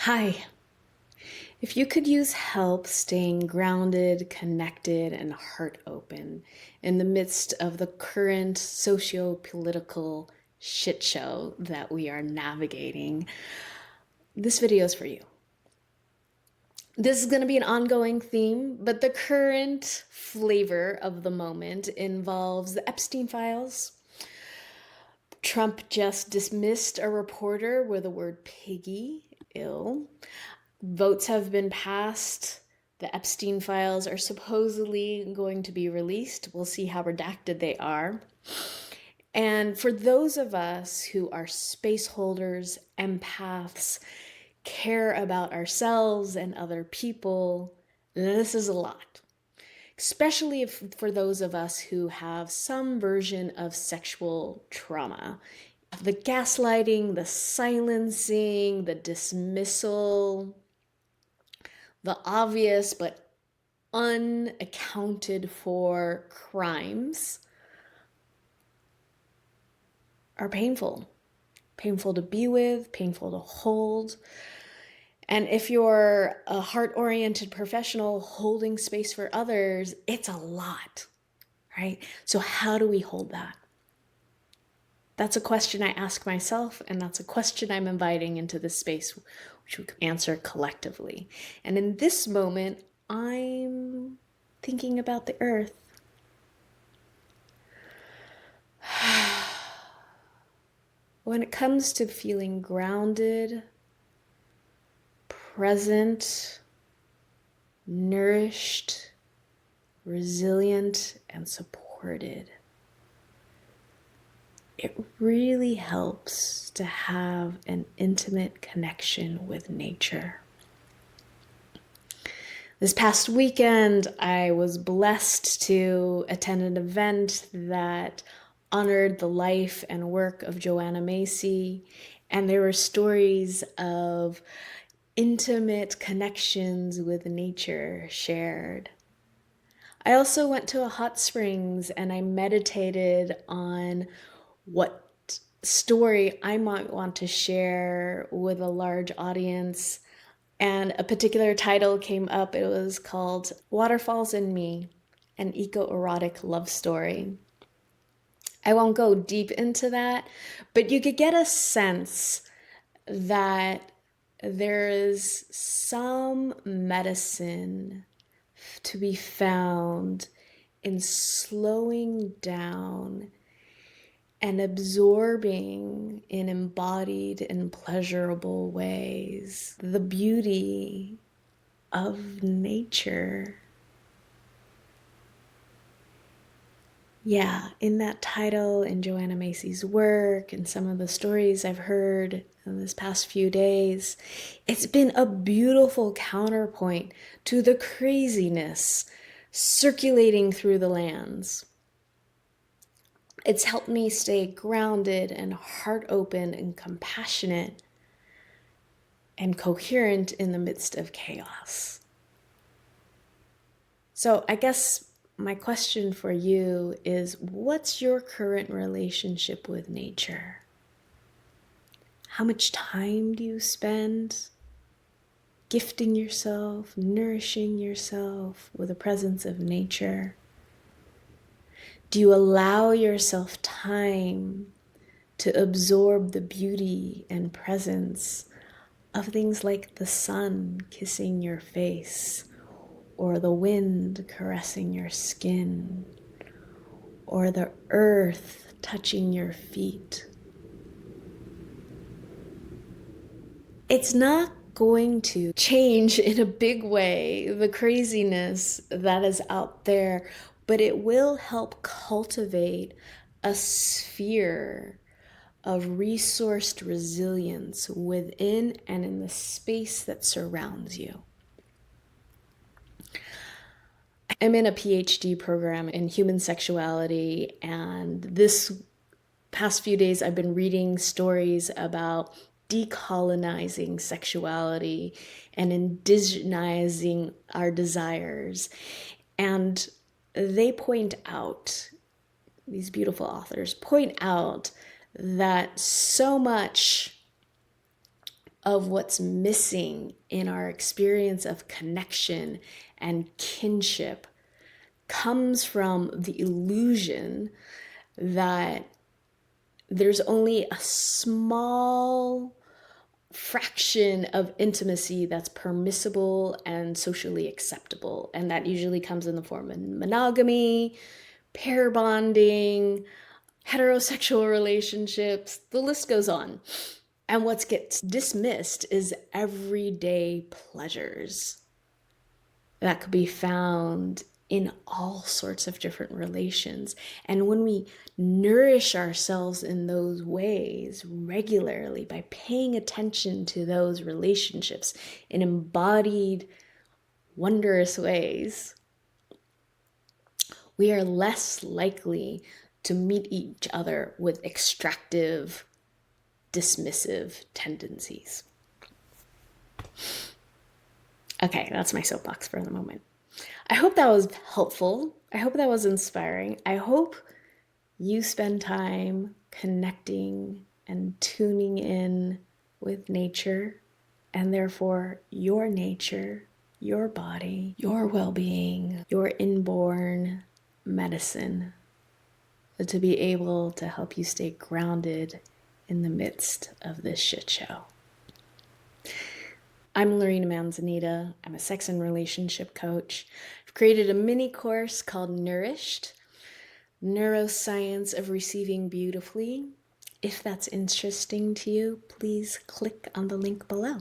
Hi. If you could use help staying grounded, connected, and heart open in the midst of the current socio-political shit show that we are navigating, this video is for you. This is going to be an ongoing theme, but the current flavor of the moment involves the Epstein files. Trump just dismissed a reporter with the word piggy, ill. Votes have been passed. The Epstein files are supposedly going to be released. We'll see how redacted they are. And for those of us who are space holders, empaths, care about ourselves and other people, this is a lot. Especially for those of us who have some version of sexual trauma. The gaslighting, the silencing, the dismissal, the obvious but unaccounted for crimes are painful. Painful to be with, painful to hold. And if you're a heart-oriented professional holding space for others, it's a lot, right? So how do we hold that? That's a question I ask myself, and that's a question I'm inviting into this space, which we can answer collectively. And in this moment, I'm thinking about the earth. When it comes to feeling grounded, present, nourished, resilient, and supported, it really helps to have an intimate connection with nature. This past weekend, I was blessed to attend an event that honored the life and work of Joanna Macy, and there were stories of intimate connections with nature shared. I also went to a hot springs and I meditated on what story I might want to share with a large audience. And a particular title came up. It was called Waterfalls in Me, an eco-erotic love story. I won't go deep into that, but you could get a sense that there is some medicine to be found in slowing down and absorbing in embodied and pleasurable ways the beauty of nature. Yeah, in that title, in Joanna Macy's work, and some of the stories I've heard in this past few days, it's been a beautiful counterpoint to the craziness circulating through the lands. It's helped me stay grounded and heart open and compassionate and coherent in the midst of chaos. So I guess my question for you is, what's your current relationship with nature? How much time do you spend gifting yourself, nourishing yourself with the presence of nature? Do you allow yourself time to absorb the beauty and presence of things like the sun kissing your face, or the wind caressing your skin, or the earth touching your feet? It's not going to change in a big way the craziness that is out there, but it will help cultivate a sphere of resourced resilience within and in the space that surrounds you. I'm in a PhD program in human sexuality, and this past few days I've been reading stories about decolonizing sexuality and indigenizing our desires. And they point out, these beautiful authors point out, that so much of what's missing in our experience of connection and kinship comes from the illusion that there's only a small fraction of intimacy that's permissible and socially acceptable. And that usually comes in the form of monogamy, pair bonding, heterosexual relationships, the list goes on. And what gets dismissed is everyday pleasures that could be found in all sorts of different relations. And when we nourish ourselves in those ways regularly by paying attention to those relationships in embodied, wondrous ways, we are less likely to meet each other with extractive, dismissive tendencies. Okay, that's my soapbox for the moment. I hope that was helpful. I hope that was inspiring. I hope you spend time connecting and tuning in with nature, and therefore your nature, your body, your well-being, your inborn medicine, to be able to help you stay grounded in the midst of this shit show. I'm Lorina Manzanita. I'm a sex and relationship coach. I've created a mini course called Nourished, Neuroscience of Receiving Beautifully. If that's interesting to you, please click on the link below.